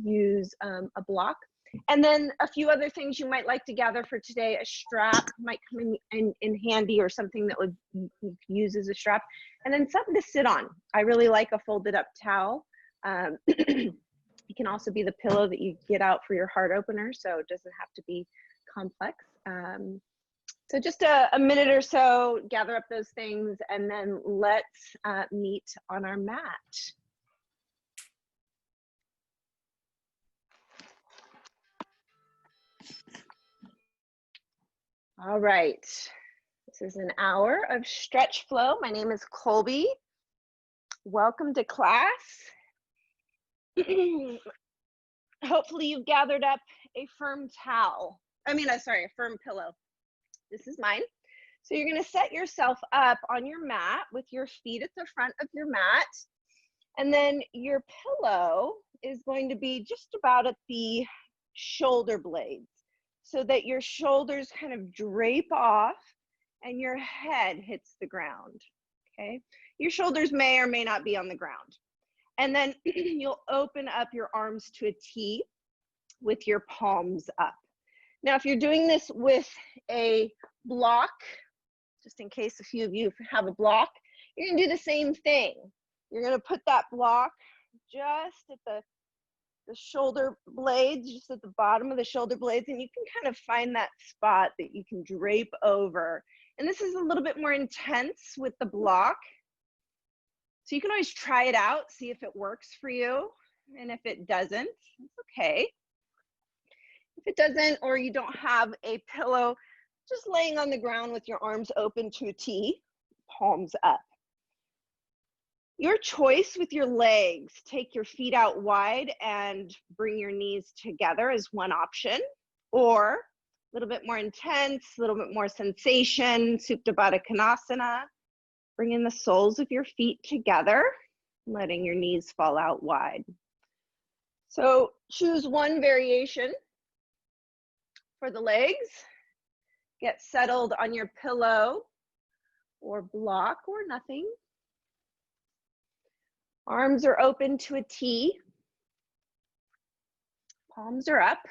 use a block. And then a few other things you might like to gather for today. A strap might come in handy, or something that would you could use as a strap. And then something to sit on. I really like a folded up towel. It can also be the pillow that you get out for your heart opener, so it doesn't have to be complex. So just a minute or so, gather up those things, and then let's meet on our mat. All right, this is an hour of stretch flow. My name is Colby. Welcome to class. Hopefully you've gathered up a firm towel. A firm pillow. This is mine. So you're gonna set yourself up on your mat with your feet at the front of your mat. And then your pillow is going to be just about at the shoulder blades, so that your shoulders kind of drape off and your head hits the ground, okay? Your shoulders may or may not be on the ground. And then you'll open up your arms to a T with your palms up. Now, if you're doing this with a block, just in case a few of you have a block, you're gonna do the same thing. You're gonna put that block just at the shoulder blades, just at the bottom of the shoulder blades, and you can kind of find that spot that you can drape over. And this is a little bit more intense with the block. So you can always try it out, see if it works for you. And if it doesn't, it's okay. If it doesn't, or you don't have a pillow, just laying on the ground with your arms open to a T, palms up. Your choice with your legs. Take your feet out wide and bring your knees together as one option, or a little bit more intense, a little bit more sensation, Supta Baddha Konasana. Bringing the soles of your feet together, letting your knees fall out wide. So choose one variation for the legs. Get settled on your pillow or block or nothing. Arms are open to a T. Palms are up.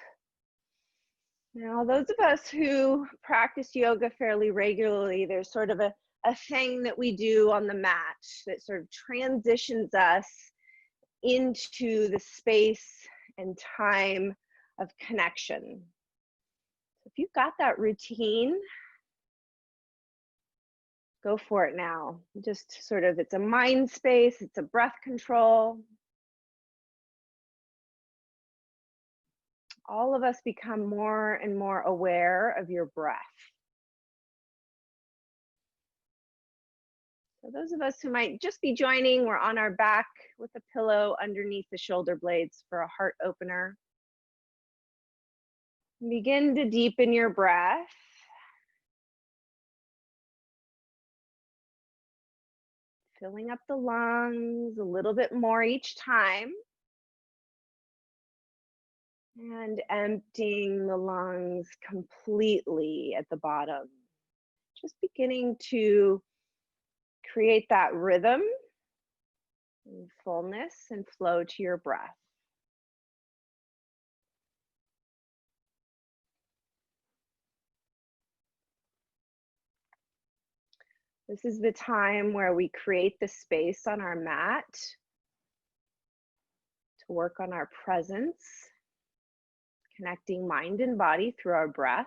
Now, those of us who practice yoga fairly regularly, there's sort of a thing that we do on the mat that sort of transitions us into the space and time of connection. So if you've got that routine, go for it now. Just sort of, it's a mind space, it's a breath control. All of us become more and more aware of your breath. So those of us who might just be joining, we're on our back with a pillow underneath the shoulder blades for a heart opener. Begin to deepen your breath. Filling up the lungs a little bit more each time. And emptying the lungs completely at the bottom. Just beginning to create that rhythm and fullness and flow to your breath. This is the time where we create the space on our mat to work on our presence, connecting mind and body through our breath.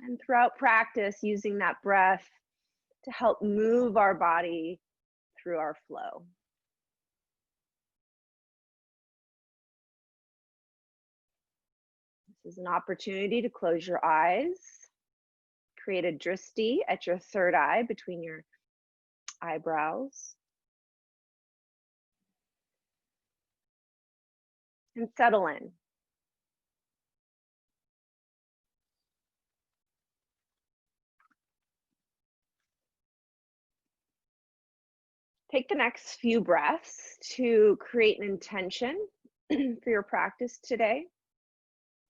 And throughout practice, using that breath to help move our body through our flow. This is an opportunity to close your eyes, create a drishti at your third eye between your eyebrows, and settle in. Take the next few breaths to create an intention for your practice today.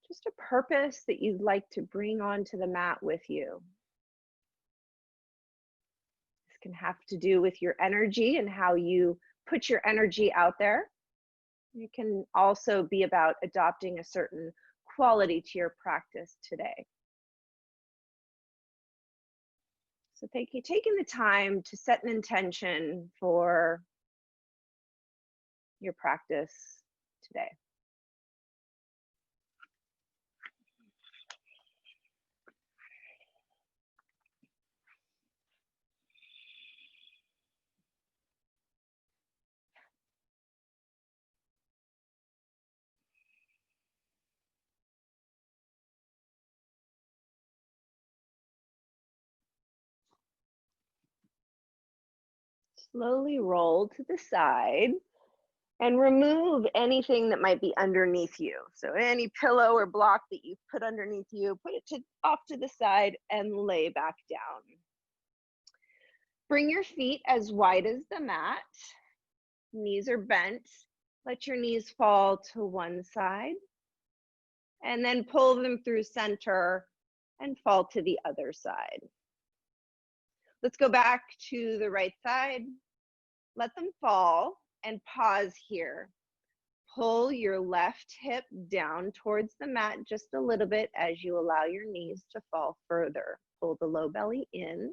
Just a purpose that you'd like to bring onto the mat with you. This can have to do with your energy and how you put your energy out there. It can also be about adopting a certain quality to your practice today. So taking the time to set an intention for your practice today. Slowly roll to the side and remove anything that might be underneath you. So any pillow or block that you've put underneath you, put it off to the side and lay back down. Bring your feet as wide as the mat. Knees are bent. Let your knees fall to one side and then pull them through center and fall to the other side. Let's go back to the right side. Let them fall and pause here. Pull your left hip down towards the mat just a little bit as you allow your knees to fall further. Pull the low belly in.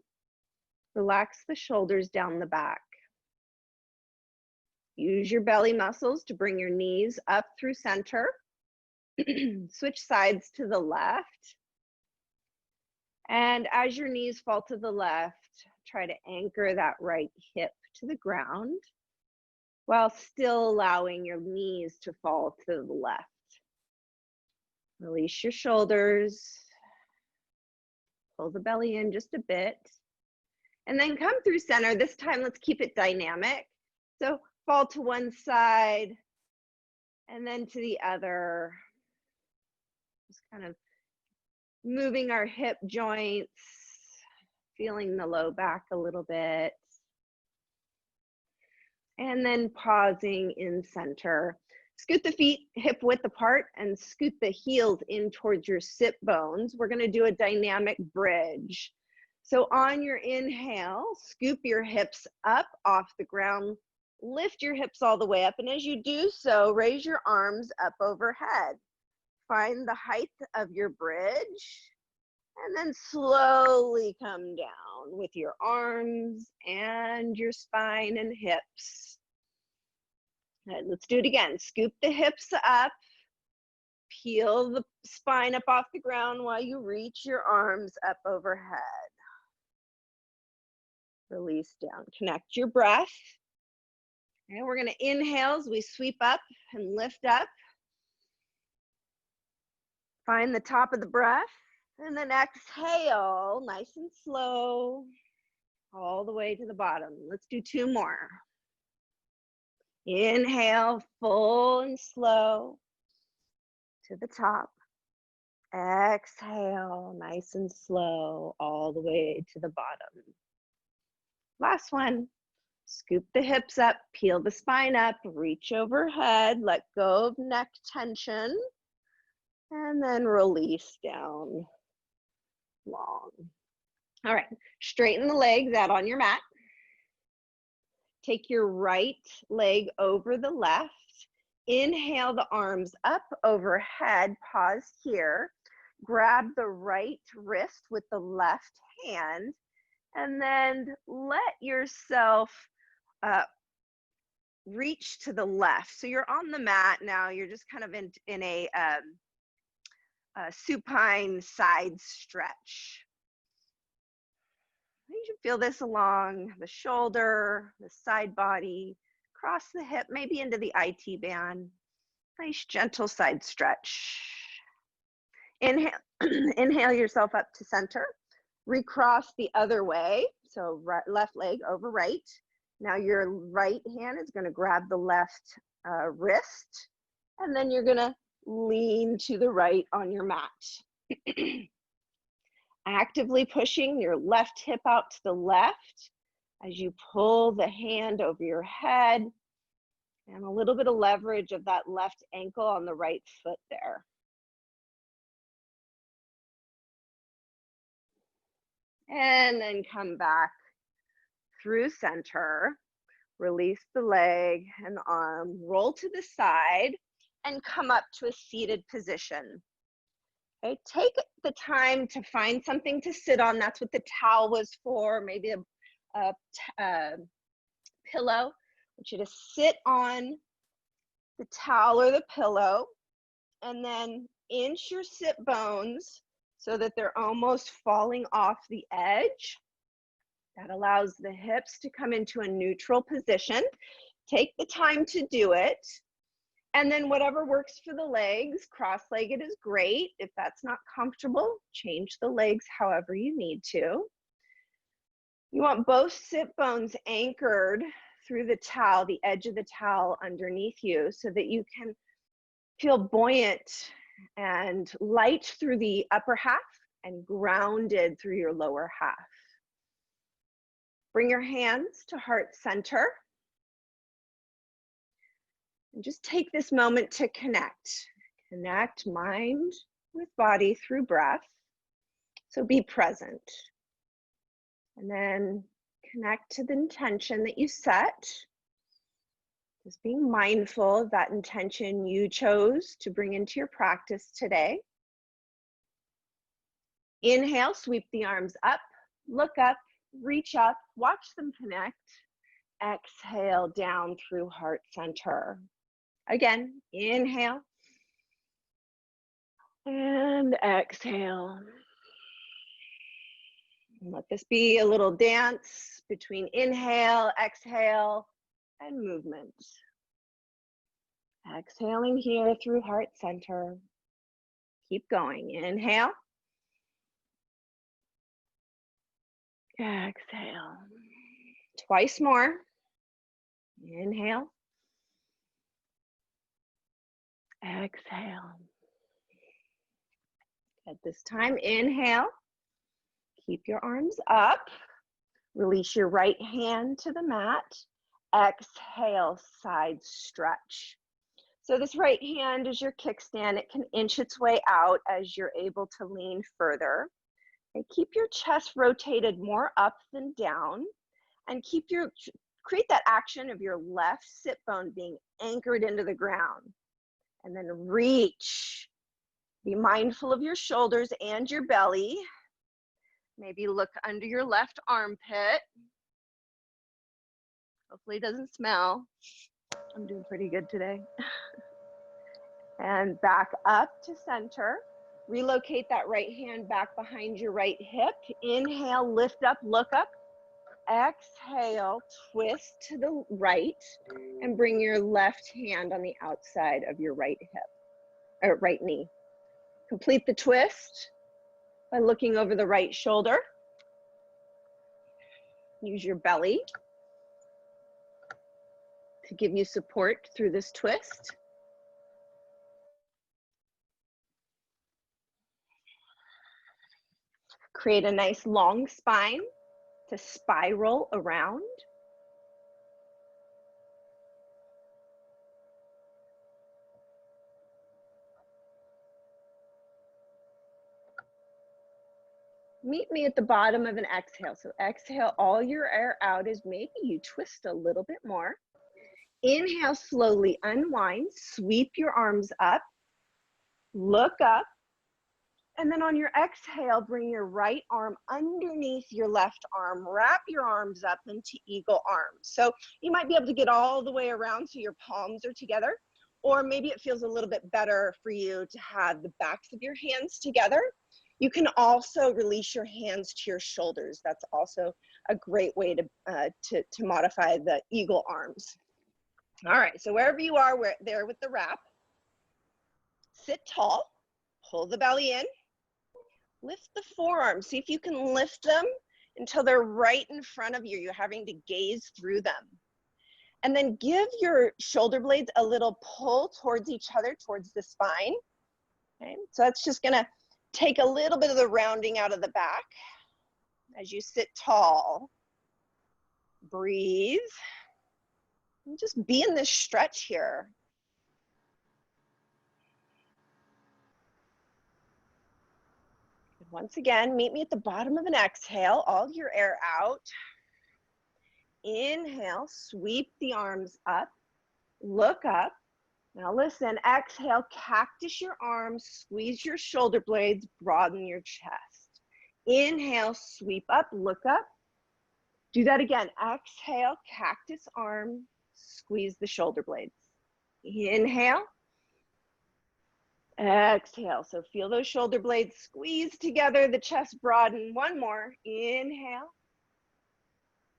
Relax the shoulders down the back. Use your belly muscles to bring your knees up through center. Switch sides to the left. And as your knees fall to the left, try to anchor that right hip to the ground while still allowing your knees to fall to the left. Release your shoulders. Pull the belly in just a bit. And then come through center. This time, let's keep it dynamic. So fall to one side and then to the other. Just kind of moving our hip joints, feeling the low back a little bit. And then pausing in center. Scoot the feet hip width apart and scoot the heels in towards your sit bones. We're going to do a dynamic bridge. So on your inhale, scoop your hips up off the ground, lift your hips all the way up. And as you do so, raise your arms up overhead. Find the height of your bridge and then slowly come down with your arms and your spine and hips. And let's do it again. Scoop the hips up, peel the spine up off the ground while you reach your arms up overhead. Release down. Connect your breath. And we're going to inhale as we sweep up and lift up. Find the top of the breath. And then exhale, nice and slow, all the way to the bottom. Let's do two more. Inhale, full and slow to the top. Exhale, nice and slow, all the way to the bottom. Last one. Scoop the hips up, peel the spine up, reach overhead, let go of neck tension, and then release down long. All right, straighten the legs out on your mat. Take your right leg over the left. Inhale the arms up overhead, pause here. Grab the right wrist with the left hand, and then let yourself reach to the left. So you're on the mat now, you're just kind of in a supine side stretch. You should feel this along the shoulder, the side body, across the hip, maybe into the IT band. Nice gentle side stretch. Inhale, inhale yourself up to center. Recross the other way. So left leg over right. Now your right hand is going to grab the left wrist, and then you're going to lean to the right on your mat. Actively pushing your left hip out to the left as you pull the hand over your head, and a little bit of leverage of that left ankle on the right foot there. And then come back through center. Release the leg and the arm, roll to the side, and come up to a seated position. Okay, take the time to find something to sit on. That's what the towel was for, maybe a pillow. I want you to sit on the towel or the pillow, and then inch your sit bones so that they're almost falling off the edge. That allows the hips to come into a neutral position. Take the time to do it. And then whatever works for the legs, cross-legged is great. If that's not comfortable, change the legs however you need to. You want both sit bones anchored through the towel, the edge of the towel underneath you, so that you can feel buoyant and light through the upper half and grounded through your lower half. Bring your hands to heart center. And just take this moment to connect. Connect mind with body through breath. So be present. And then connect to the intention that you set. Just being mindful of that intention you chose to bring into your practice today. Inhale, sweep the arms up, look up, reach up, watch them connect. Exhale down through heart center. Again, inhale and exhale. And let this be a little dance between inhale, exhale, and movement. Exhaling here through heart center. Keep going. Inhale. Exhale. Twice more. Inhale. Exhale. At this time, inhale. Keep your arms up. Release your right hand to the mat. Exhale, side stretch. So this right hand is your kickstand. It can inch its way out as you're able to lean further. And keep your chest rotated more up than down. And create that action of your left sit bone being anchored into the ground. And then reach. Be mindful of your shoulders and your belly. Maybe look under your left armpit. Hopefully it doesn't smell. I'm doing pretty good today. And back up to center. Relocate that right hand back behind your right hip. Inhale, lift up, look up. Exhale, twist to the right and bring your left hand on the outside of your right hip, or right knee. Complete the twist by looking over the right shoulder. Use your belly to give you support through this twist. Create a nice long spine to spiral around. Meet me at the bottom of an exhale. So exhale all your air out as maybe you twist a little bit more. Inhale, slowly unwind, sweep your arms up, look up, and then on your exhale, bring your right arm underneath your left arm, wrap your arms up into eagle arms. So you might be able to get all the way around so your palms are together, or maybe it feels a little bit better for you to have the backs of your hands together. You can also release your hands to your shoulders. That's also a great way to modify the eagle arms. All right, so wherever you are, we're there with the wrap. Sit tall, pull the belly in, lift the forearms. See if you can lift them until they're right in front of you. You're having to gaze through them. And then give your shoulder blades a little pull towards each other, towards the spine. Okay, so that's just gonna take a little bit of the rounding out of the back as you sit tall. Breathe. And just be in this stretch here. Once again, meet me at the bottom of an exhale, all your air out. Inhale, sweep the arms up, look up. Now listen, exhale, cactus your arms, squeeze your shoulder blades, broaden your chest. Inhale, sweep up, look up. Do that again. Exhale, cactus arm, squeeze the shoulder blades. Inhale. Exhale. So feel those shoulder blades squeeze together, the chest broaden. One more. Inhale.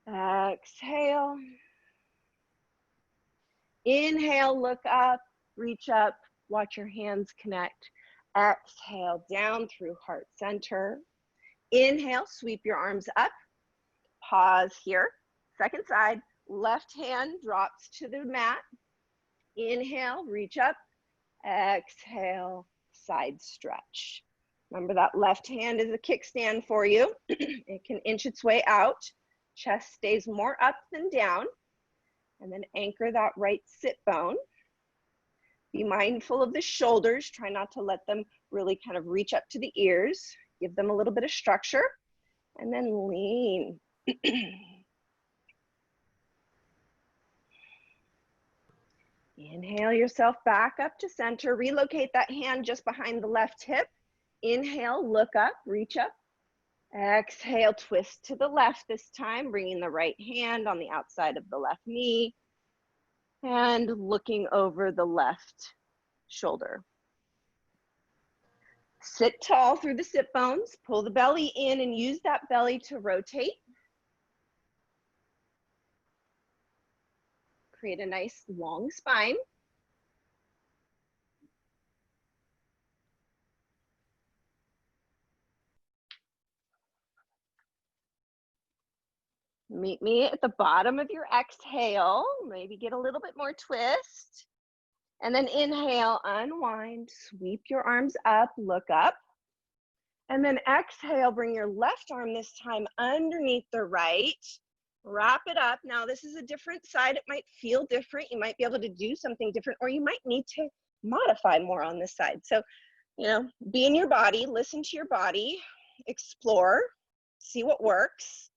Exhale. Inhale, look up, reach up, watch your hands connect. Exhale, down through heart center. Inhale, sweep your arms up. Pause here. Second side, left hand drops to the mat. Inhale, reach up. Exhale, side stretch. Remember that left hand is a kickstand for you. It can inch its way out. Chest stays more up than down. And then anchor that right sit bone. Be mindful of the shoulders. Try not to let them really kind of reach up to the ears. Give them a little bit of structure. And then lean. Inhale yourself back up to center. Relocate that hand just behind the left hip. Inhale, look up, reach up. Exhale, twist to the left this time, bringing the right hand on the outside of the left knee and looking over the left shoulder. Sit tall through the sit bones, pull the belly in and use that belly to rotate. Create a nice long spine. Meet me at the bottom of your exhale. Maybe get a little bit more twist. And then inhale, unwind, sweep your arms up, look up. And then exhale, bring your left arm this time underneath the right. Wrap it up. Now this is a different side. It might feel different. You might be able to do something different, or you might need to modify more on this side. So, you know, be in your body, listen to your body, explore, see what works.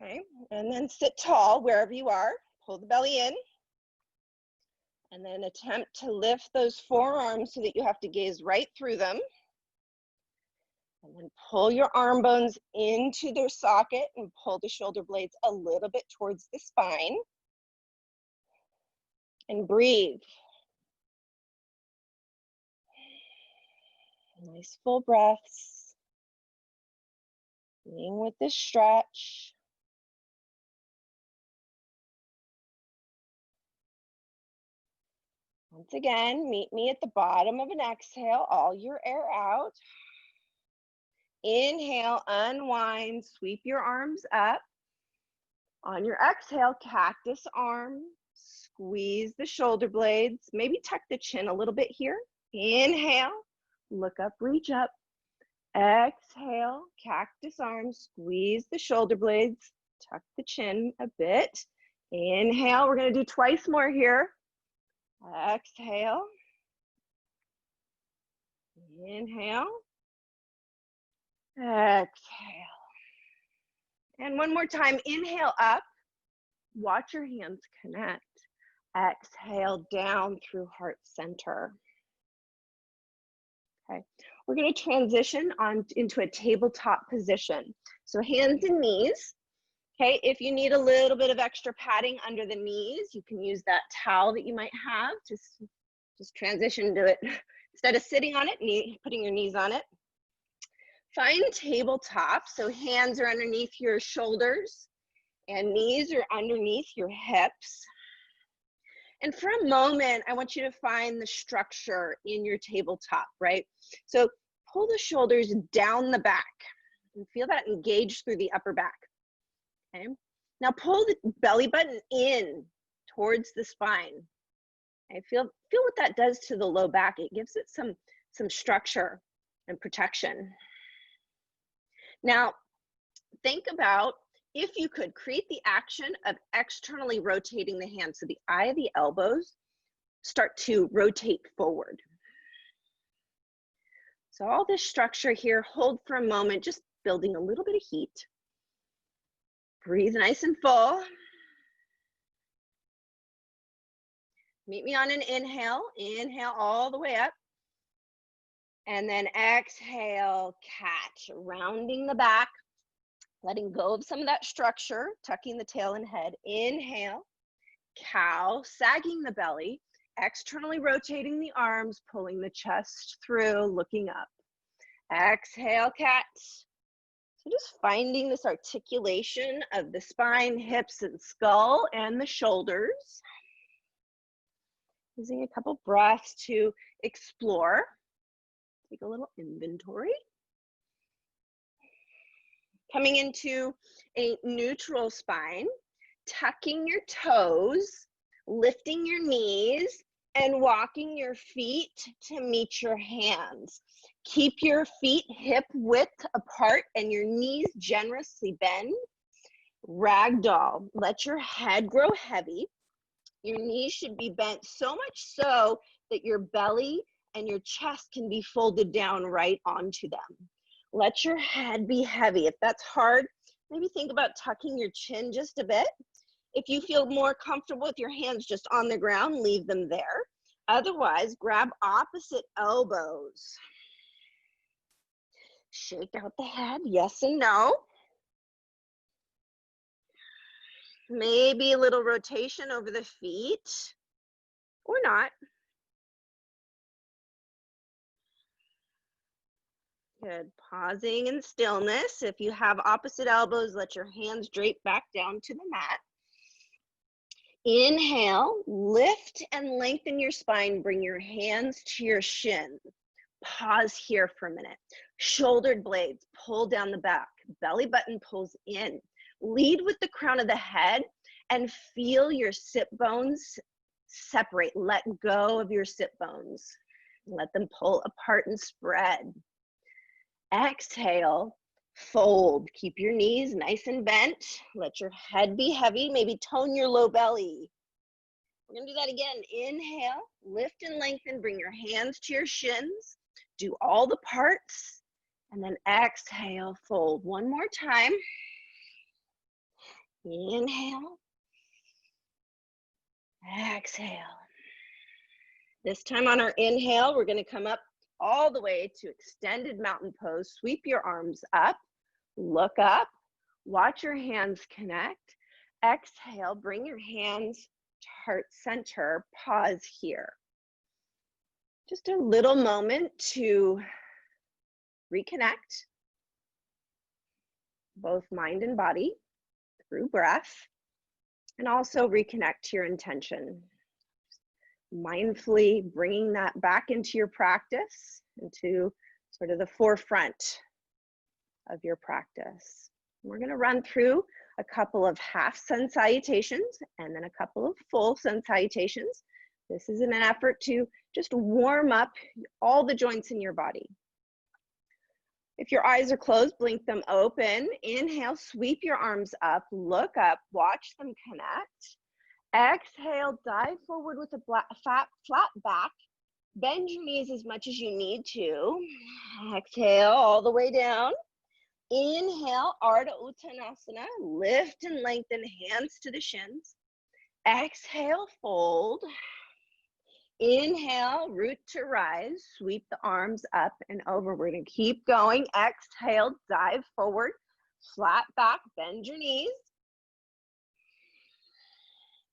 Okay, and then sit tall wherever you are. Pull the belly in. And then attempt to lift those forearms so that you have to gaze right through them. And then pull your arm bones into their socket and pull the shoulder blades a little bit towards the spine. And breathe. Nice full breaths. Being with this stretch. Once again, meet me at the bottom of an exhale, all your air out. Inhale, unwind, sweep your arms up. On your exhale, cactus arm, squeeze the shoulder blades, maybe tuck the chin a little bit here. Inhale, look up, reach up. Exhale, cactus arm, squeeze the shoulder blades, tuck the chin a bit. Inhale, we're gonna do twice more here. Exhale. Inhale. Exhale. And one more time, inhale up. Watch your hands connect. Exhale down through heart center. Okay, we're going to transition on into a tabletop position. So hands and knees. Okay, if you need a little bit of extra padding under the knees, you can use that towel that you might have. Just transition to it. Instead of sitting on it, putting your knees on it. Find tabletop, so hands are underneath your shoulders and knees are underneath your hips. And for a moment, I want you to find the structure in your tabletop, right? So pull the shoulders down the back and feel that engage through the upper back. Okay. Now pull the belly button in towards the spine. Okay. Feel what that does to the low back. It gives it some structure and protection. Now, think about if you could create the action of externally rotating the hands. So the eye of the elbows start to rotate forward. So all this structure here, hold for a moment, just building a little bit of heat. Breathe nice and full. Meet me on an inhale. Inhale all the way up. And then exhale, catch, rounding the back, letting go of some of that structure, tucking the tail and head. Inhale, cow, sagging the belly, externally rotating the arms, pulling the chest through, looking up. Exhale, cat. So just finding this articulation of the spine, hips, and skull, and the shoulders. Using a couple breaths to explore. Take a little inventory. Coming into a neutral spine, tucking your toes, lifting your knees, and walking your feet to meet your hands. Keep your feet hip width apart and your knees generously bend. Ragdoll, let your head grow heavy. Your knees should be bent so much so that your belly and your chest can be folded down right onto them. Let your head be heavy. If that's hard, maybe think about tucking your chin just a bit. If you feel more comfortable with your hands just on the ground, leave them there. Otherwise, grab opposite elbows. Shake out the head, yes and no. Maybe a little rotation over the feet, or not. Good, pausing in stillness. If you have opposite elbows, let your hands drape back down to the mat. Inhale, lift and lengthen your spine. Bring your hands to your shin. Pause here for a minute. Shouldered blades pull down the back. Belly button pulls in. Lead with the crown of the head and feel your sit bones separate. Let go of your sit bones. Let them pull apart and spread. Exhale, fold. Keep your knees nice and bent. Let your head be heavy. Maybe tone your low belly. We're gonna do that again. Inhale, lift and lengthen. Bring your hands to your shins. Do all the parts. And then exhale, fold. One more time. Inhale. Exhale. This time on our inhale, we're gonna come up all the way to extended mountain pose. Sweep your arms up, look up, watch your hands connect. Exhale, bring your hands to heart center, pause here. Just a little moment to reconnect, both mind and body through breath, and also reconnect to your intention. Mindfully bringing that back into your practice, into sort of the forefront of your practice. We're going to run through a couple of half sun salutations and then a couple of full sun salutations. This is in an effort to just warm up all the joints in your body. If your eyes are closed, blink them open. Inhale, sweep your arms up, look up, watch them connect. Exhale, dive forward with a flat back. Bend your knees as much as you need to. Exhale all the way down. Inhale, Ardha Uttanasana. Lift and lengthen, hands to the shins. Exhale, fold. Inhale, root to rise. Sweep the arms up and over. We're going to keep going. Exhale, dive forward. Flat back, bend your knees.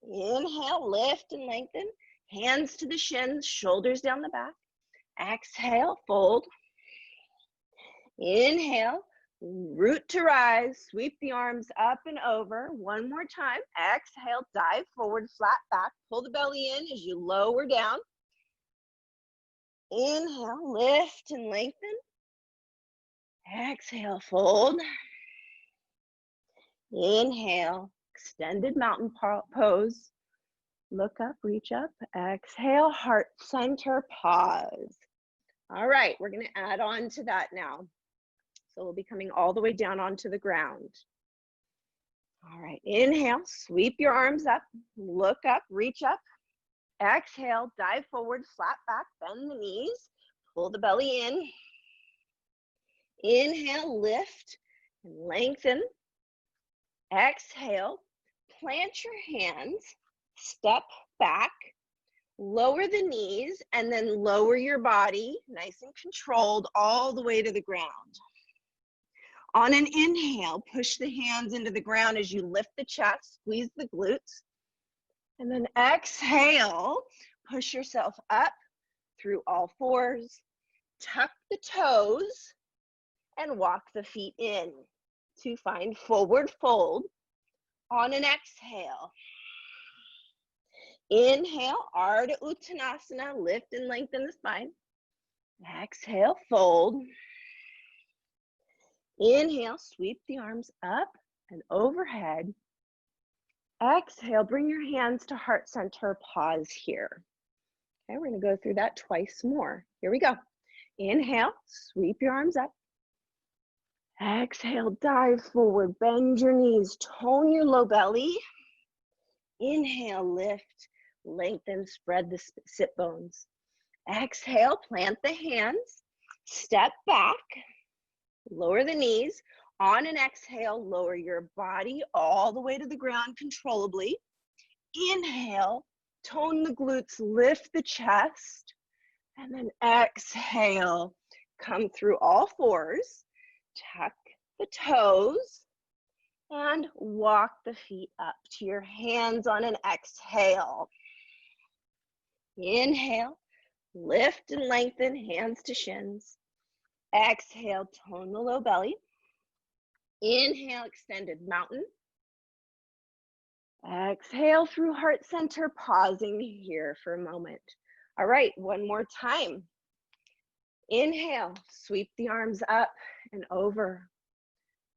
Inhale, lift and lengthen. Hands to the shins, shoulders down the back. Exhale, fold. Inhale, root to rise. Sweep the arms up and over. One more time. Exhale, dive forward, flat back. Pull the belly in as you lower down. Inhale, lift and lengthen. Exhale, fold. Inhale, extended mountain pose. Look up, reach up. Exhale, heart center, pause. All right, we're going to add on to that now. So we'll be coming all the way down onto the ground. All right, inhale, sweep your arms up, look up, reach up. Exhale, dive forward, flat back, bend the knees, pull the belly in. Inhale, lift and lengthen. Exhale, plant your hands, step back, Lower the knees and then lower your body, nice and controlled, all the way to the ground. On an inhale, push the hands into the ground as you lift the chest, squeeze the glutes. And then exhale, push yourself up through all fours, tuck the toes, and walk the feet in to find forward fold. On an exhale, inhale, Ardha Uttanasana, lift and lengthen the spine. Exhale, fold. Inhale, sweep the arms up and overhead. Exhale, bring your hands to heart center, pause here. Okay, we're gonna go through that twice more. Here we go. Inhale, sweep your arms up. Exhale, dive forward, bend your knees, tone your low belly. Inhale, lift, lengthen, spread the sit bones. Exhale, plant the hands, step back, lower the knees. On an exhale, lower your body all the way to the ground controllably. Inhale, tone the glutes, lift the chest, and then exhale, come through all fours, tuck the toes, and walk the feet up to your hands on an exhale. Inhale, lift and lengthen, hands to shins. Exhale, tone the low belly. Inhale, extended mountain. Exhale through heart center, pausing here for a moment. All right, one more time. Inhale, sweep the arms up and over.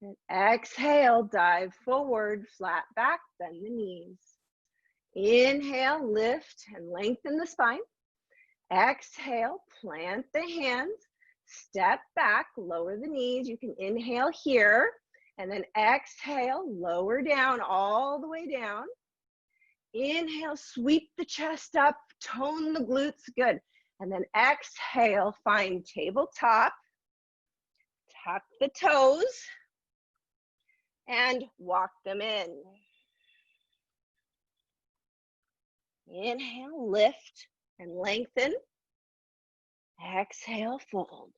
And exhale, dive forward, flat back, bend the knees. Inhale, lift and lengthen the spine. Exhale, plant the hands, step back, lower the knees. You can inhale here. And then exhale, lower down, all the way down. Inhale, sweep the chest up, tone the glutes, good. And then exhale, find tabletop, tuck the toes, and walk them in. Inhale, lift and lengthen. Exhale, fold.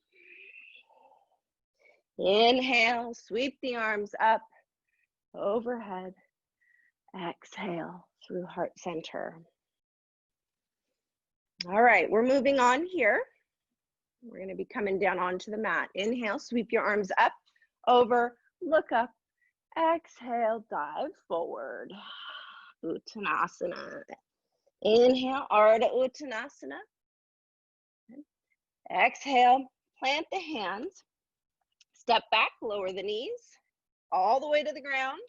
Inhale, sweep the arms up, overhead. Exhale through heart center. All right, we're moving on here. We're going to be coming down onto the mat. Inhale, sweep your arms up, over, look up. Exhale, dive forward. Uttanasana. Inhale, Ardha Uttanasana. Exhale, plant the hands. Step back, lower the knees, all the way to the ground.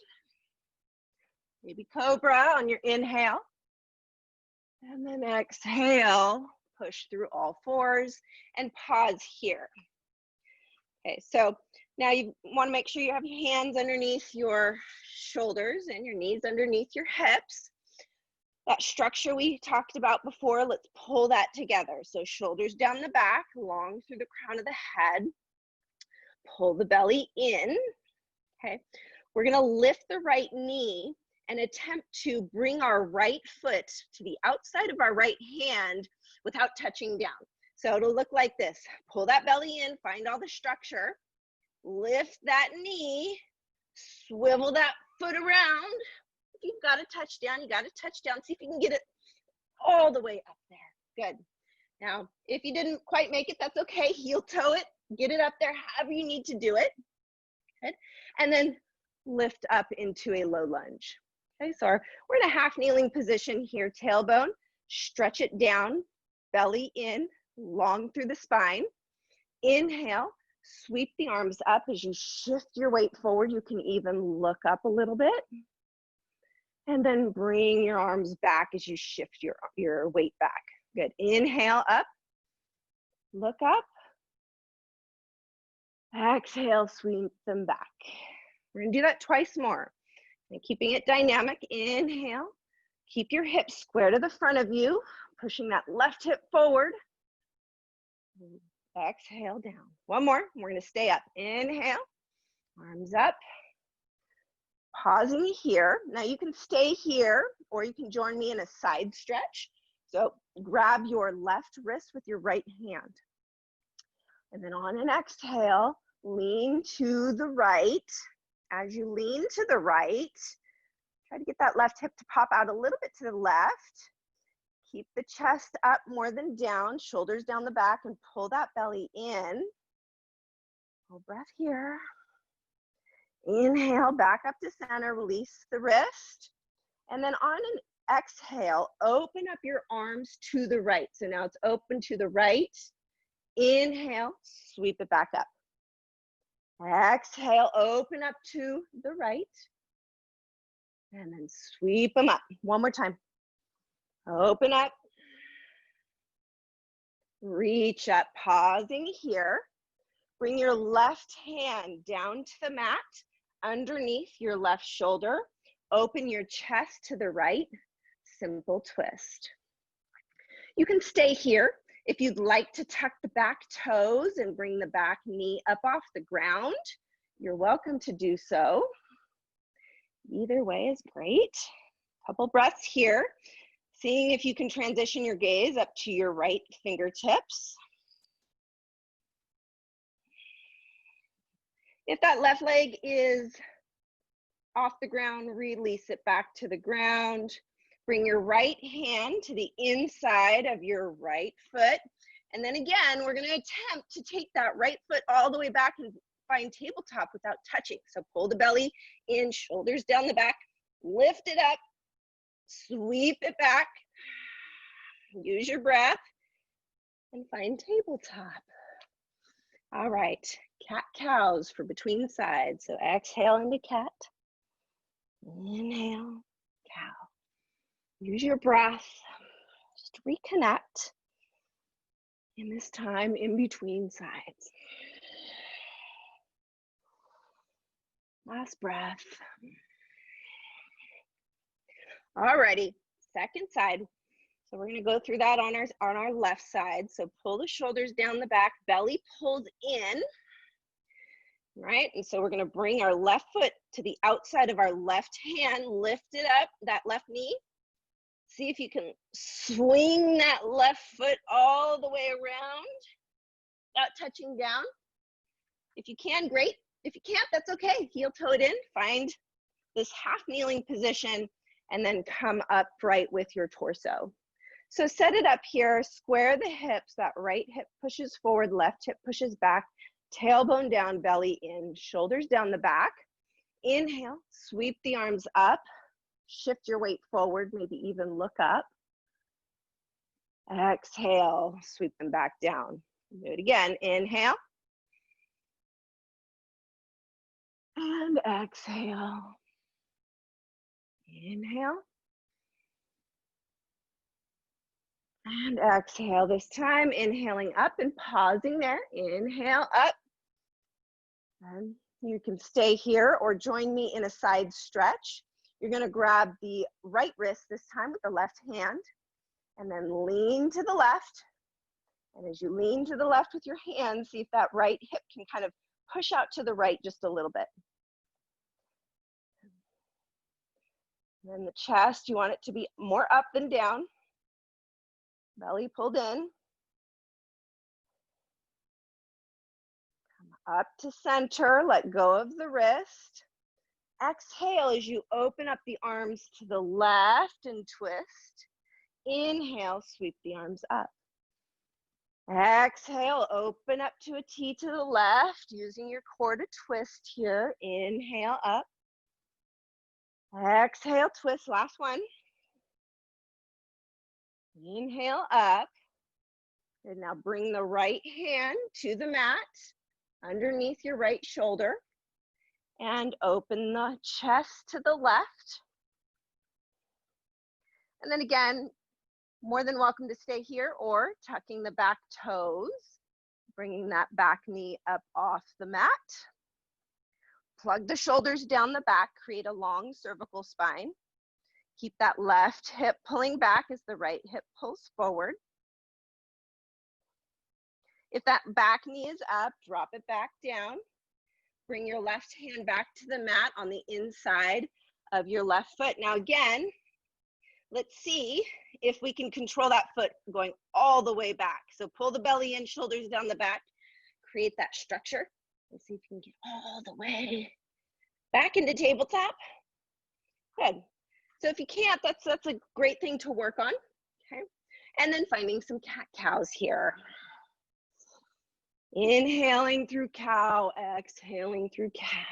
Maybe cobra on your inhale. And then exhale, push through all fours and pause here. Okay, so now you want to make sure you have your hands underneath your shoulders and your knees underneath your hips. That structure we talked about before, let's pull that together. So shoulders down the back, long through the crown of the head. Pull the belly in, okay? We're gonna lift the right knee and attempt to bring our right foot to the outside of our right hand without touching down. So it'll look like this. Pull that belly in, find all the structure, lift that knee, swivel that foot around. If you've got a touchdown, you got a touchdown. See if you can get it all the way up there. Good. Now, if you didn't quite make it, that's okay. Heel toe it. Get it up there however you need to do it. Good. And then lift up into a low lunge. Okay, so we're in a half kneeling position here, tailbone, stretch it down, belly in, long through the spine. Inhale, sweep the arms up as you shift your weight forward. You can even look up a little bit. And then bring your arms back as you shift your weight back. Good. Inhale up, look up. Exhale, sweep them back. We're gonna do that twice more. And keeping it dynamic, inhale. Keep your hips square to the front of you, pushing that left hip forward. Exhale down. One more, we're gonna stay up. Inhale, arms up. Pausing here. Now you can stay here or you can join me in a side stretch. So grab your left wrist with your right hand. And then on an exhale, lean to the right. As you lean to the right, try to get that left hip to pop out a little bit to the left. Keep the chest up more than down, shoulders down the back, and pull that belly in. Full breath here. Inhale, back up to center, release the wrist. And then on an exhale, open up your arms to the right. So now it's open to the right. Inhale, sweep it back up. Exhale, open up to the right. And then sweep them up. One more time. Open up. Reach up, pausing here. Bring your left hand down to the mat, underneath your left shoulder. Open your chest to the right. Simple twist. You can stay here. If you'd like to tuck the back toes and bring the back knee up off the ground, you're welcome to do so. Either way is great. Couple breaths here. Seeing if you can transition your gaze up to your right fingertips. If that left leg is off the ground, release it back to the ground. Bring your right hand to the inside of your right foot. And then again, we're going to attempt to take that right foot all the way back and find tabletop without touching. So pull the belly in, shoulders down the back, lift it up, sweep it back, use your breath, and find tabletop. All right, cat-cows for between sides. So exhale into cat, inhale, cow. Use your breath, just reconnect in this time in between sides. Last breath. Alrighty, second side. So we're gonna go through that on our left side. So pull the shoulders down the back, belly pulled in, right? And so we're gonna bring our left foot to the outside of our left hand, lift it up, that left knee. See if you can swing that left foot all the way around without touching down. If you can, great. If you can't, that's okay. Heel toe it in, find this half kneeling position, and then come upright with your torso. So set it up here, square the hips, that right hip pushes forward, left hip pushes back, tailbone down, belly in, shoulders down the back. Inhale, sweep the arms up, shift your weight forward, maybe even look up. Exhale, sweep them back down. Do it again, inhale. And exhale. Inhale. And exhale. This time, inhaling up and pausing there. Inhale up. And you can stay here or join me in a side stretch. You're going to grab the right wrist this time with the left hand and then lean to the left. And as you lean to the left with your hand, see if that right hip can kind of push out to the right just a little bit. And then the chest, you want it to be more up than down. Belly pulled in. Come up to center, let go of the wrist. Exhale as you open up the arms to the left and twist. Inhale, sweep the arms up. Exhale, open up to a T to the left, using your core to twist here. Inhale up. Exhale, twist, last one. Inhale up. And now bring the right hand to the mat, underneath your right shoulder. And open the chest to the left. And then again, more than welcome to stay here or tucking the back toes, bringing that back knee up off the mat. Plug the shoulders down the back, create a long cervical spine. Keep that left hip pulling back as the right hip pulls forward. If that back knee is up, drop it back down. Bring your left hand back to the mat on the inside of your left foot. Now again, Let's see if we can control that foot going all the way back. So pull the belly in, shoulders down the back, create that structure. Let's see if you can get all the way back into tabletop. Good. So if you can't, that's a great thing to work on. Okay. And then finding some cat-cows here. Inhaling through cow, exhaling through cat.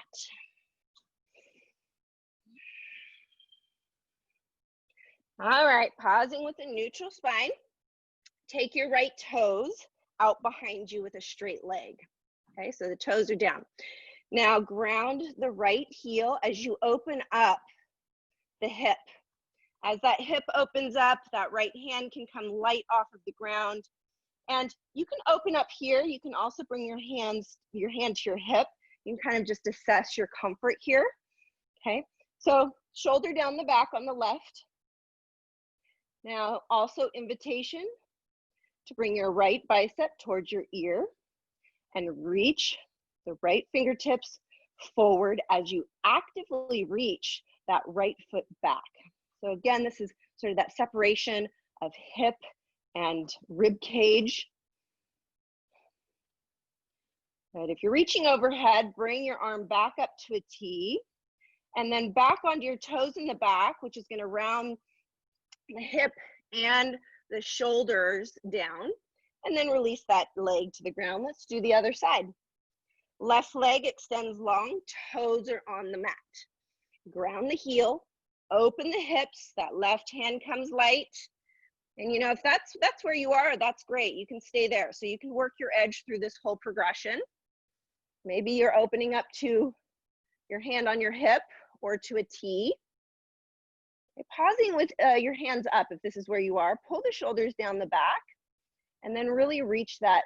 All right, pausing with a neutral spine. Take your right toes out behind you with a straight leg. Okay, so the toes are down. Now ground the right heel as you open up the hip. As that hip opens up, that right hand can come light off of the ground. And you can open up here. You can also bring your hand to your hip. You can kind of just assess your comfort here. Okay, so shoulder down the back on the left. Now also invitation to bring your right bicep towards your ear and reach the right fingertips forward as you actively reach that right foot back. So again, this is sort of that separation of hip and rib cage. But if you're reaching overhead, bring your arm back up to a T and then back onto your toes in the back, which is going to round the hip and the shoulders down, and then release that leg to the ground. Let's do the other side. Left leg extends long, toes are on the mat. Ground the heel, open the hips, that left hand comes light. And you know, if that's where you are, that's great. You can stay there. So you can work your edge through this whole progression. Maybe you're opening up to your hand on your hip or to a T. Pausing with your hands up if this is where you are. Pull the shoulders down the back and then really reach that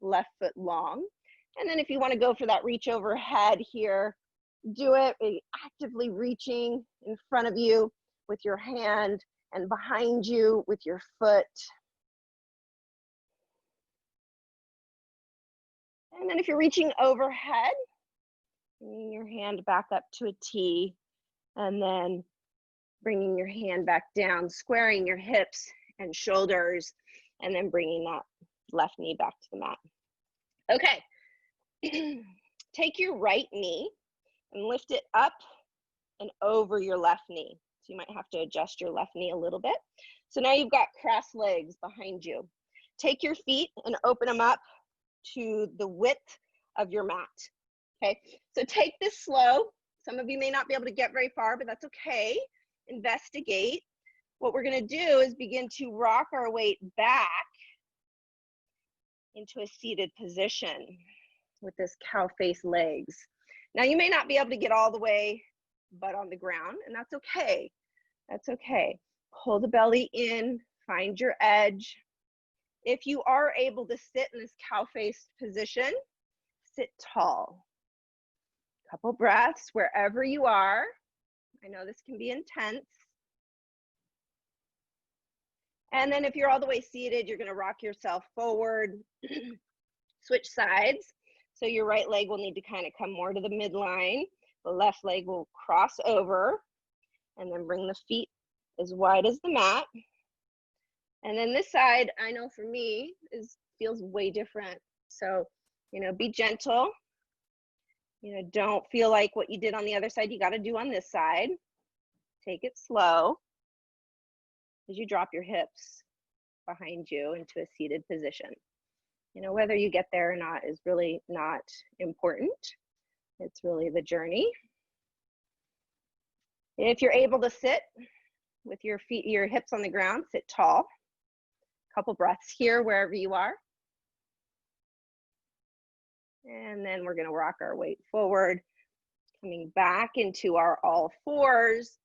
left foot long. And then if you want to go for that reach overhead here, do it actively reaching in front of you with your hand and behind you with your foot. And then if you're reaching overhead, bringing your hand back up to a T and then bringing your hand back down, squaring your hips and shoulders, and then bringing that left knee back to the mat. Okay, take your right knee and lift it up and over your left knee. So you might have to adjust your left knee a little bit. So now you've got crossed legs behind you. Take your feet and open them up to the width of your mat. Okay, so take this slow. Some of you may not be able to get very far, but that's okay. Investigate. What we're going to do is begin to rock our weight back into a seated position with this cow face legs. Now you may not be able to get all the way butt on the ground, and that's okay. That's okay. Pull the belly in, find your edge. If you are able to sit in this cow face position, sit tall. Couple breaths wherever you are. I know this can be intense. And then if you're all the way seated, you're going to rock yourself forward, switch sides. So your right leg will need to kind of come more to the midline. The left leg will cross over and then bring the feet as wide as the mat. And then this side, I know for me, feels way different. So, you know, be gentle. You know, don't feel like what you did on the other side, you got to do on this side. Take it slow as you drop your hips behind you into a seated position. You know, whether you get there or not is really not important. It's really the journey. If you're able to sit with your feet, your hips on the ground, sit tall. Couple breaths here wherever you are. And then we're going to rock our weight forward, coming back into our all fours.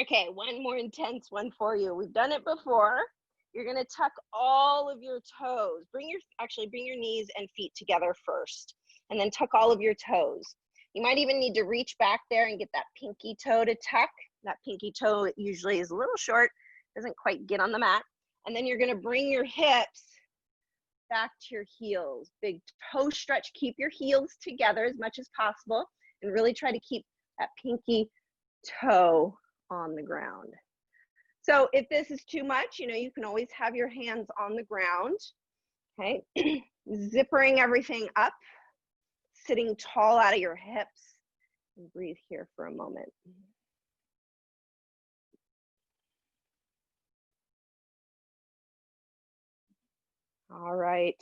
Okay, one more intense one for you. We've done it before. You're going to tuck all of your toes. Bring your knees and feet together first, and then tuck all of your toes. You might even need to reach back there and get that pinky toe to tuck. That pinky toe usually is a little short, doesn't quite get on the mat. And then you're going to bring your hips back to your heels. Big toe stretch. Keep your heels together as much as possible and really try to keep that pinky toe on the ground. So if this is too much, you know, you can always have your hands on the ground, okay? Zippering everything up, sitting tall out of your hips, and breathe here for a moment. All right,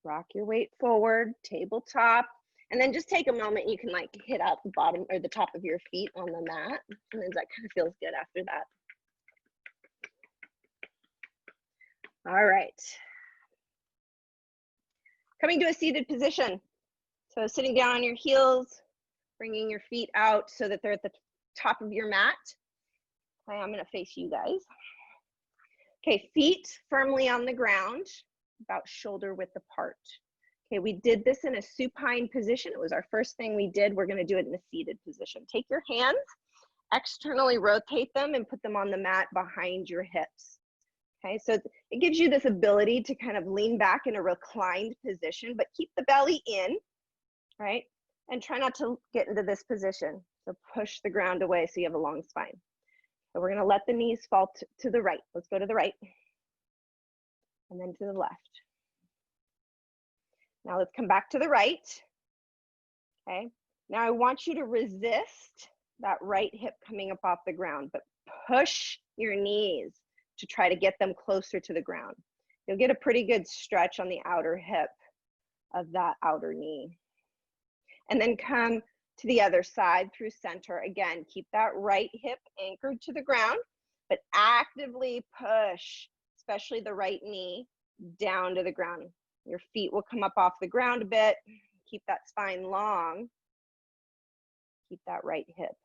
rock your weight forward, tabletop, and then just take a moment. You can like hit out the bottom or the top of your feet on the mat, and then that kind of feels good after that. All right, coming to a seated position. So sitting down on your heels, bringing your feet out so that they're at the top of your mat. Okay, I'm gonna face you guys. Okay, feet firmly on the ground, about shoulder width apart. Okay, we did this in a supine position. It was our first thing we did. We're gonna do it in a seated position. Take your hands, externally rotate them and put them on the mat behind your hips. Okay, so it gives you this ability to kind of lean back in a reclined position, but keep the belly in, right? And try not to get into this position. So push the ground away so you have a long spine. So we're gonna let the knees fall to the right. Let's go to the right and then to the left. Now let's come back to the right, okay? Now I want you to resist that right hip coming up off the ground, but push your knees to try to get them closer to the ground. You'll get a pretty good stretch on the outer hip of that outer knee. And then come to the other side through center. Again, keep that right hip anchored to the ground, but actively push, especially the right knee, down to the ground. Your feet will come up off the ground a bit. Keep that spine long. Keep that right hip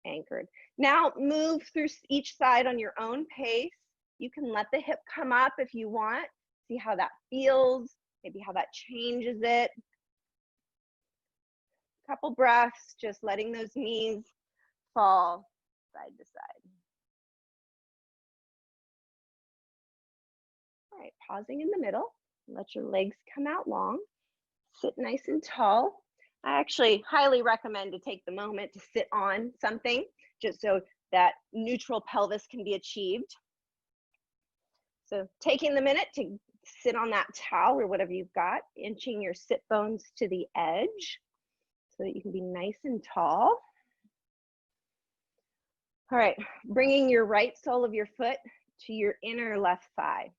anchored. Now move through each side on your own pace. You can let the hip come up if you want. See how that feels, maybe how that changes it. Couple breaths, just letting those knees fall side to side. All right, pausing in the middle. Let your legs come out long. Sit nice and tall. I actually highly recommend to take the moment to sit on something just so that neutral pelvis can be achieved. So taking the minute to sit on that towel or whatever you've got, inching your sit bones to the edge so that you can be nice and tall. All right, bringing your right sole of your foot to your inner left thigh.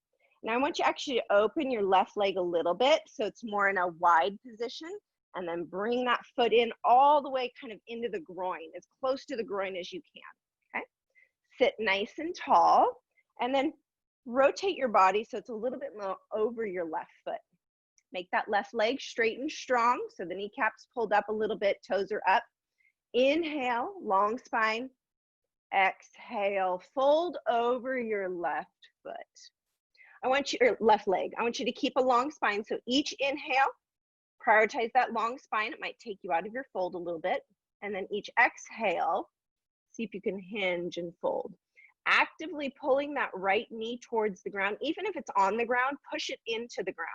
Now I want you actually to open your left leg a little bit so it's more in a wide position, and then bring that foot in all the way kind of into the groin, as close to the groin as you can, okay? Sit nice and tall, and then rotate your body so it's a little bit more over your left foot. Make that left leg straight and strong, so the kneecaps pulled up a little bit, toes are up. Inhale, long spine. Exhale, fold over your left foot. I want you, or left leg. I want you to keep a long spine. So each inhale, prioritize that long spine. It might take you out of your fold a little bit. And then each exhale, see if you can hinge and fold. Actively pulling that right knee towards the ground. Even if it's on the ground, push it into the ground.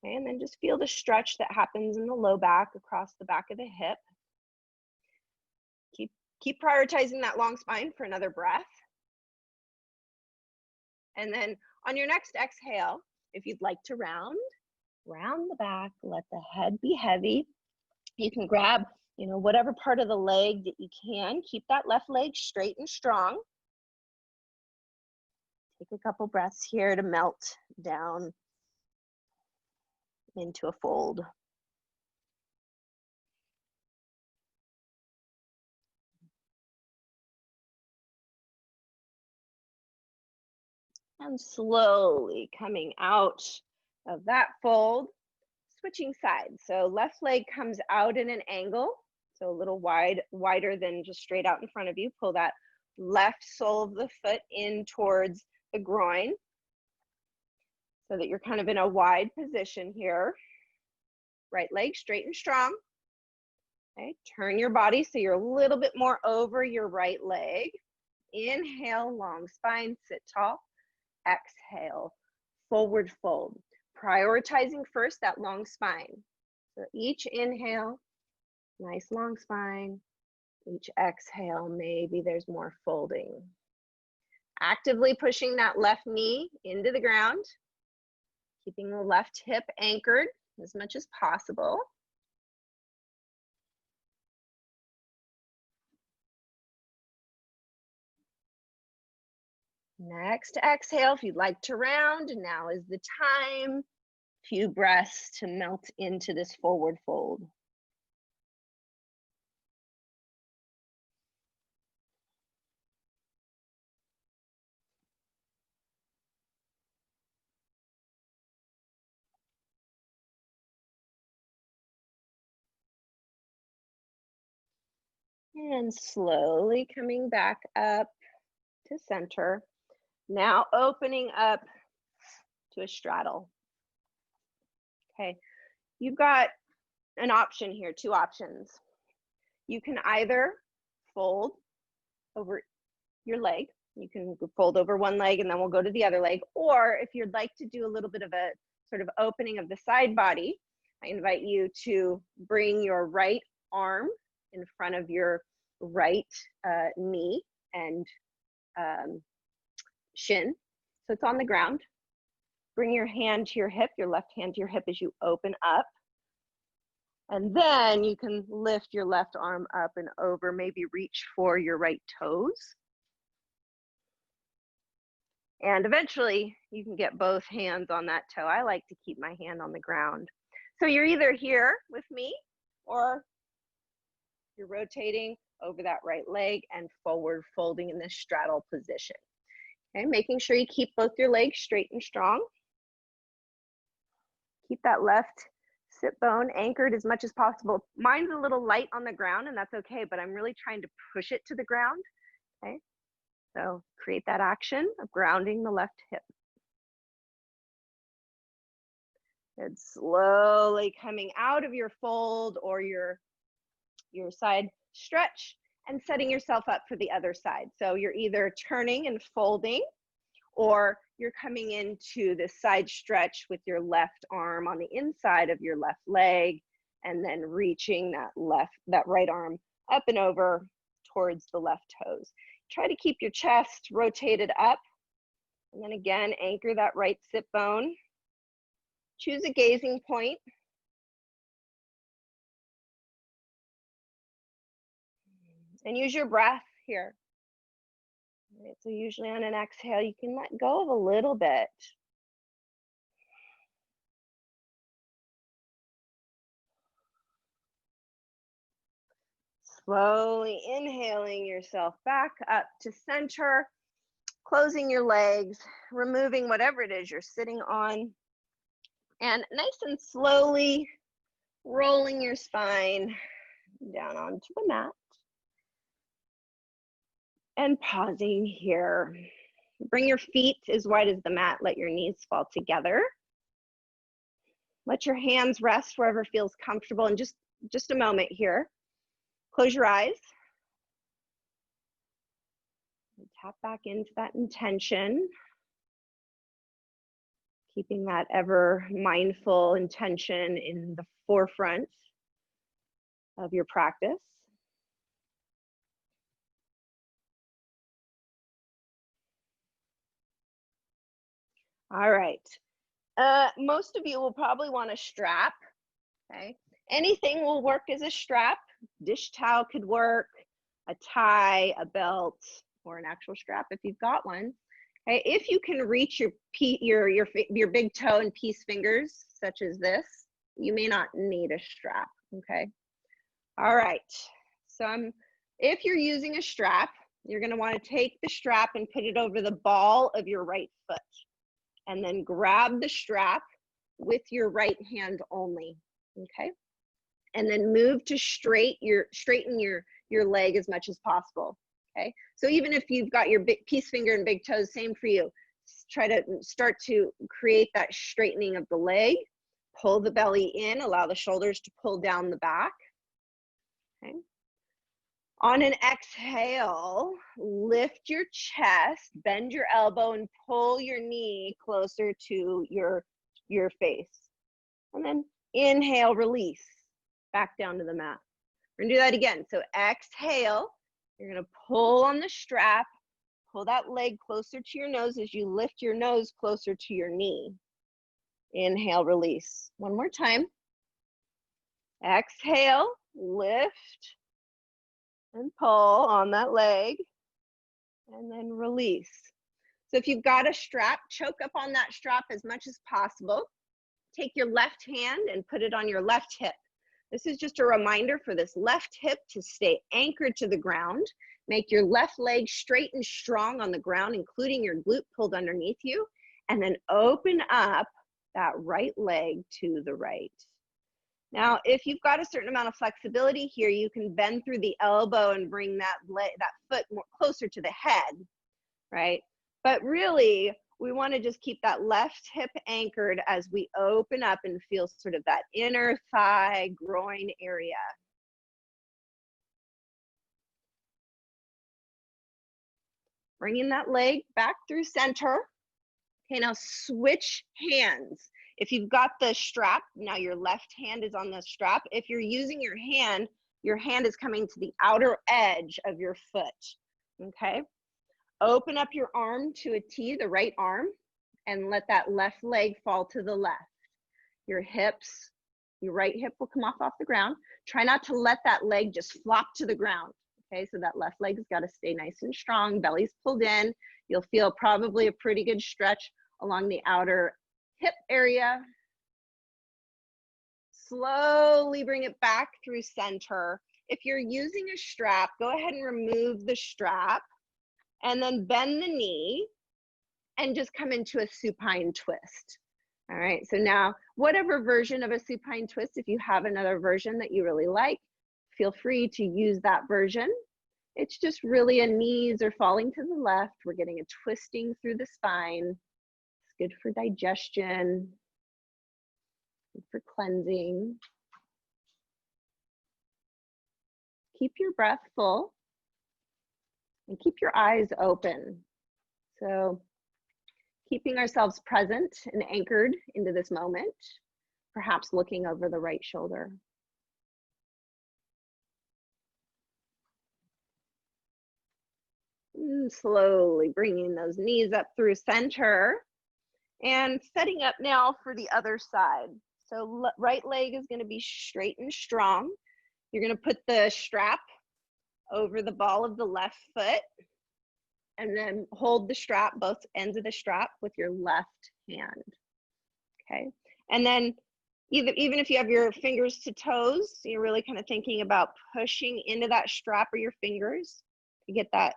Okay, and then just feel the stretch that happens in the low back across the back of the hip. Keep prioritizing that long spine for another breath. And then on your next exhale, if you'd like to round the back, let the head be heavy. You can grab, whatever part of the leg that you can. Keep that left leg straight and strong. Take a couple breaths here to melt down into a fold. And slowly coming out of that fold, switching sides. So left leg comes out in an angle, so a little wider than just straight out in front of you. Pull that left sole of the foot in towards the groin so that you're kind of in a wide position here. Right leg straight and strong. Okay, turn your body so you're a little bit more over your right leg. Inhale, long spine, sit tall. Exhale, forward fold. Prioritizing first that long spine. So each inhale, nice long spine. Each exhale, maybe there's more folding. Actively pushing that left knee into the ground, keeping the left hip anchored as much as possible. Next exhale, if you'd like to round, now is the time. Few breaths to melt into this forward fold. And slowly coming back up to center. Now opening up to a straddle. Okay, you've got an option here, two options. You can either fold over your leg. You can fold over one leg and then we'll go to the other leg. Or if you'd like to do a little bit of a sort of opening of the side body, I invite you to bring your right arm in front of your right knee and shin. So it's on the ground. Bring your hand to your hip, your left hand to your hip as you open up. And then you can lift your left arm up and over, maybe reach for your right toes. And eventually you can get both hands on that toe. I like to keep my hand on the ground. So you're either here with me or you're rotating over that right leg and forward folding in this straddle position. Okay, making sure you keep both your legs straight and strong. Keep that left sit bone anchored as much as possible. Mine's a little light on the ground and that's okay, but I'm really trying to push it to the ground. Okay, so create that action of grounding the left hip. And slowly coming out of your fold or your side stretch and setting yourself up for the other side. So you're either turning and folding, or you're coming into this side stretch with your left arm on the inside of your left leg and then reaching that right arm up and over towards the left toes. Try to keep your chest rotated up. And then again, anchor that right sit bone. Choose a gazing point. And use your breath here. Right, so usually on an exhale, you can let go of a little bit. Slowly inhaling yourself back up to center, closing your legs, removing whatever it is you're sitting on, and nice and slowly rolling your spine down onto the mat. And pausing here. Bring your feet as wide as the mat. Let your knees fall together. Let your hands rest wherever feels comfortable. And just a moment here. Close your eyes. And tap back into that intention. Keeping that ever mindful intention in the forefront of your practice. All right. Most of you will probably want a strap. Okay. Anything will work as a strap. Dish towel could work, a tie, a belt, or an actual strap if you've got one. Okay. If you can reach your big toe and peace fingers, such as this, you may not need a strap. Okay. All right. So if you're using a strap, you're going to want to take the strap and put it over the ball of your right foot. And then grab the strap with your right hand only, okay? And then move to straighten your leg as much as possible, okay? So even if you've got your peace finger and big toes, same for you. Try to start to create that straightening of the leg. Pull the belly in, allow the shoulders to pull down the back, okay? On an exhale, lift your chest, bend your elbow, and pull your knee closer to your face. And then inhale, release, back down to the mat. We're gonna do that again. So exhale, you're gonna pull on the strap, Pull that leg closer to your nose as you lift your nose closer to your knee. Inhale, release. One more time. Exhale, lift and pull on that leg, and then release. So if you've got a strap, choke up on that strap as much as possible. Take your left hand and put it on your left hip. This is just a reminder for this left hip to stay anchored to the ground. Make your left leg straight and strong on the ground, including your glute pulled underneath you, and then open up that right leg to the right. Now, if you've got a certain amount of flexibility here, you can bend through the elbow and bring that foot more closer to the head, right? But really, we want to just keep that left hip anchored as we open up and feel sort of that inner thigh, groin area. Bringing that leg back through center. Okay, now switch hands. If you've got the strap, now your left hand is on the strap. If you're using your hand is coming to the outer edge of your foot, okay? Open up your arm to a T, the right arm, and let that left leg fall to the left. Your hips, your right hip will come off the ground. Try not to let that leg just flop to the ground, okay? So that left leg's gotta stay nice and strong, belly's pulled in. You'll feel probably a pretty good stretch along the outer hip area. Slowly bring it back through center. If you're using a strap, go ahead and remove the strap and then bend the knee and just come into a supine twist. All right, so now whatever version of a supine twist, if you have another version that you really like, feel free to use that version. It's just really a knees are falling to the left. We're getting a twisting through the spine. Good for digestion, good for cleansing. Keep your breath full and keep your eyes open. So keeping ourselves present and anchored into this moment, perhaps looking over the right shoulder. And slowly bringing those knees up through center. And setting up now for the other side. So right leg is going to be straight and strong. You're going to put the strap over the ball of the left foot and then hold the strap, both ends of the strap, with your left hand. Okay. And then even if you have your fingers to toes, you're really kind of thinking about pushing into that strap or your fingers to get that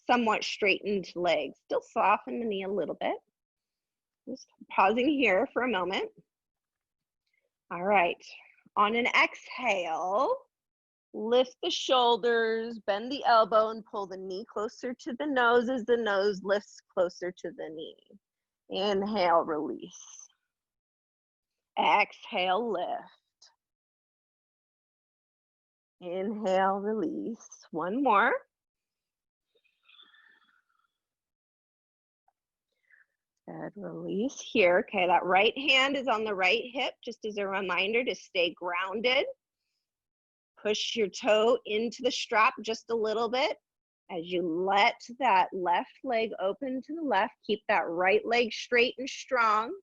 somewhat straightened leg. Still soften the knee a little bit. Just pausing here for a moment. All right, on an exhale, lift the shoulders, bend the elbow, and pull the knee closer to the nose as the nose lifts closer to the knee. Inhale, release. Exhale, lift. Inhale, release. One more. Good, release here. Okay, that right hand is on the right hip, just as a reminder to stay grounded. Push your toe into the strap just a little bit as you let that left leg open to the left. Keep that right leg straight and strong.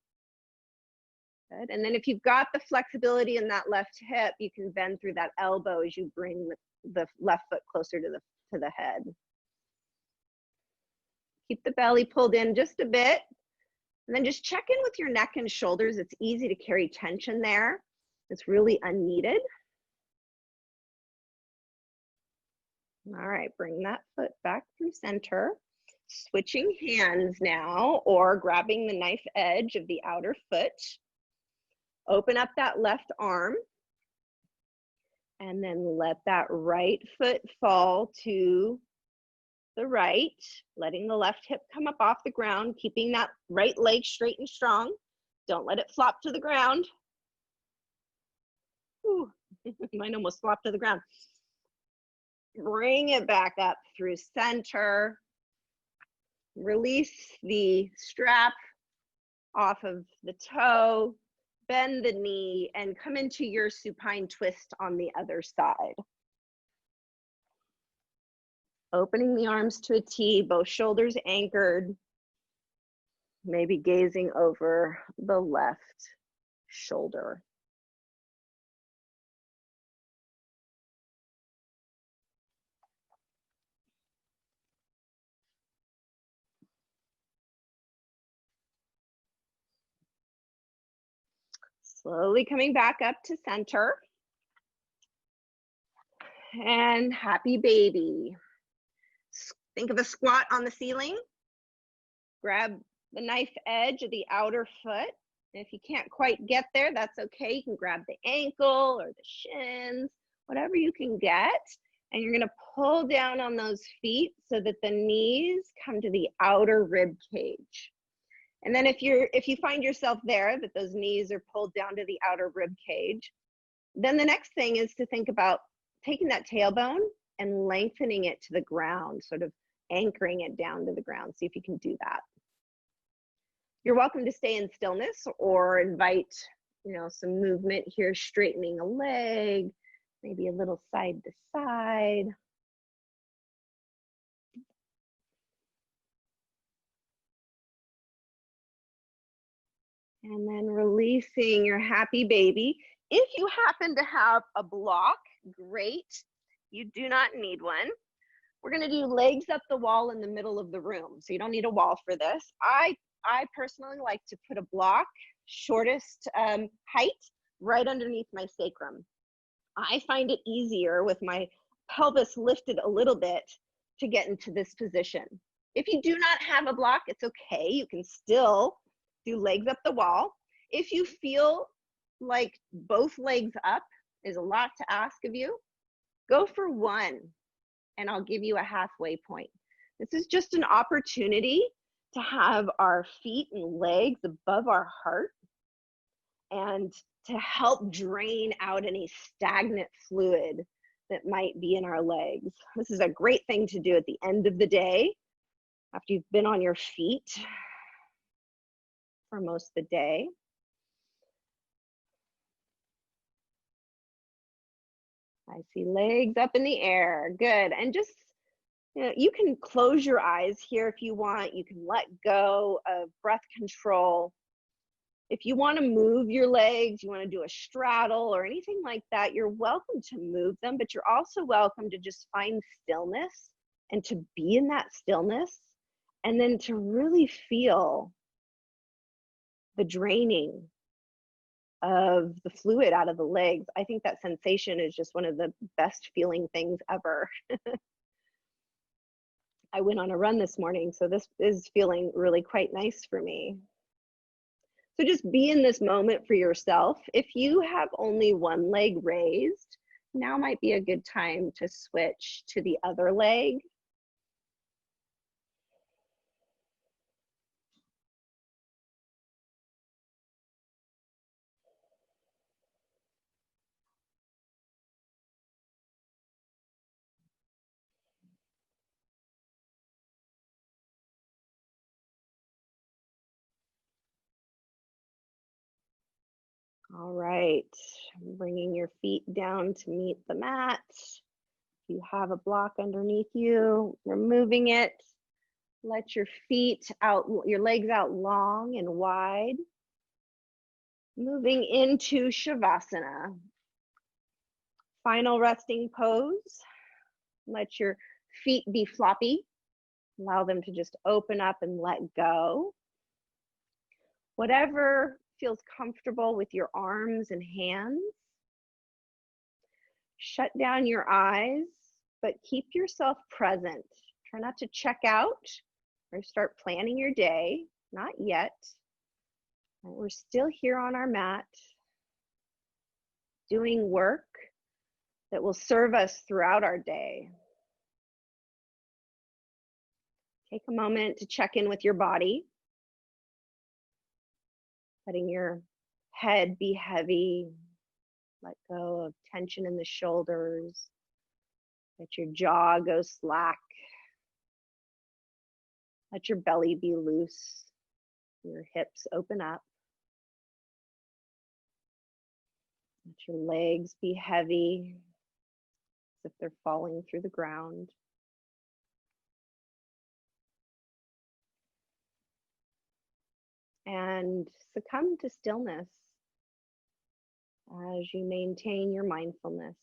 Good, and then if you've got the flexibility in that left hip, you can bend through that elbow as you bring the left foot closer to the head. Keep the belly pulled in just a bit. And then just check in with your neck and shoulders. It's easy to carry tension there. It's really unneeded. All right, bring that foot back through center. Switching hands now, or grabbing the knife edge of the outer foot. Open up that left arm. And then let that right foot fall to the right, letting the left hip come up off the ground, keeping that right leg straight and strong. Don't let it flop to the ground. Ooh, mine almost flopped to the ground. Bring it back up through center. Release the strap off of the toe, bend the knee, and come into your supine twist on the other side. Opening the arms to a T, both shoulders anchored, maybe gazing over the left shoulder. Slowly coming back up to center. And happy baby. Think of a squat on the ceiling. Grab the knife edge of the outer foot. And if you can't quite get there, that's okay. You can grab the ankle or the shins, whatever you can get. And you're gonna pull down on those feet so that the knees come to the outer rib cage. And then if you find yourself there, that those knees are pulled down to the outer rib cage, then the next thing is to think about taking that tailbone and lengthening it to the ground, sort of anchoring it down to the ground. See if you can do that. You're welcome to stay in stillness or invite, some movement here, straightening a leg, maybe a little side to side. And then releasing your happy baby. If you happen to have a block, great. You do not need one. We're gonna do legs up the wall in the middle of the room. So you don't need a wall for this. I personally like to put a block, shortest height, right underneath my sacrum. I find it easier with my pelvis lifted a little bit to get into this position. If you do not have a block, it's okay. You can still do legs up the wall. If you feel like both legs up is a lot to ask of you, go for one, and I'll give you a halfway point. This is just an opportunity to have our feet and legs above our heart and to help drain out any stagnant fluid that might be in our legs. This is a great thing to do at the end of the day after you've been on your feet for most of the day. I see legs up in the air. Good. And just, you can close your eyes here if you want. You can let go of breath control. If you want to move your legs, you want to do a straddle or anything like that, you're welcome to move them, but you're also welcome to just find stillness and to be in that stillness, and then to really feel the draining of the fluid out of the legs. I think that sensation is just one of the best feeling things ever. I went on a run this morning, so this is feeling really quite nice for me. So just be in this moment for yourself. If you have only one leg raised, now might be a good time to switch to the other leg. All right, bringing your feet down to meet the mat. If you have a block underneath you, removing it. Let your feet out, your legs out long and wide. Moving into Shavasana. Final resting pose. Let your feet be floppy. Allow them to just open up and let go. Whatever feels comfortable with your arms and hands. Shut down your eyes, but keep yourself present. Try not to check out or start planning your day. Not yet. We're still here on our mat, doing work that will serve us throughout our day. Take a moment to check in with your body, letting your head be heavy. Let go of tension in the shoulders. Let your jaw go slack. Let your belly be loose. Your hips open up. Let your legs be heavy, as if they're falling through the ground. and succumb to stillness as you maintain your mindfulness.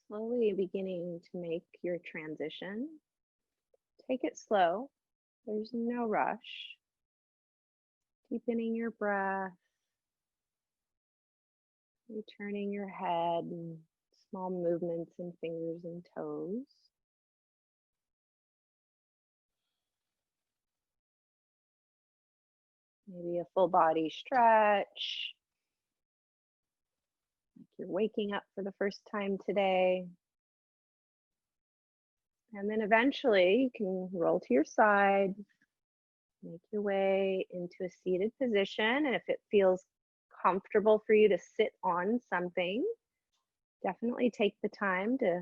Slowly beginning to make your transition. Take it slow. There's no rush. Deepening your breath, returning your head, and small movements in fingers and toes. Maybe a full body stretch, like you're waking up for the first time today. And then eventually you can roll to your side, make your way into a seated position. And if it feels comfortable for you to sit on something, definitely take the time to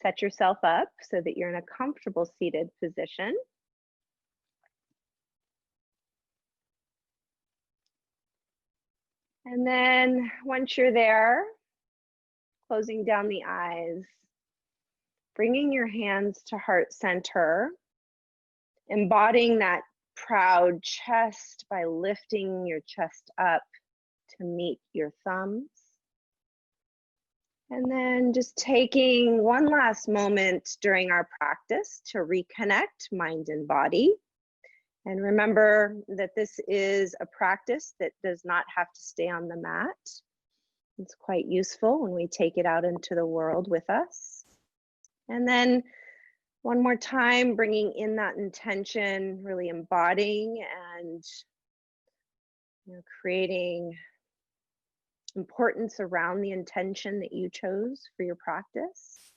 set yourself up so that you're in a comfortable seated position. And then once you're there, closing down the eyes, bringing your hands to heart center, embodying that proud chest by lifting your chest up to meet your thumbs. And then just taking one last moment during our practice to reconnect mind and body. And remember that this is a practice that does not have to stay on the mat. It's quite useful when we take it out into the world with us. And then one more time, bringing in that intention, really embodying and creating importance around the intention that you chose for your practice.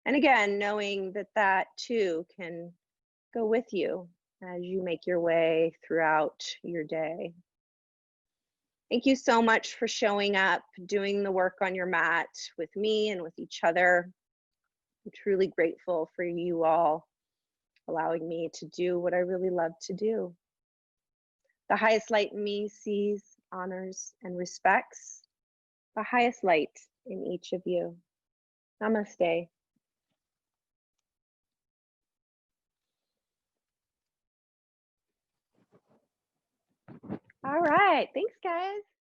And again, knowing that that too can go with you as you make your way throughout your day. Thank you so much for showing up, doing the work on your mat with me and with each other. I'm truly grateful for you all allowing me to do what I really love to do. The highest light in me sees, honors, and respects the highest light in each of you. Namaste. All right, thanks guys.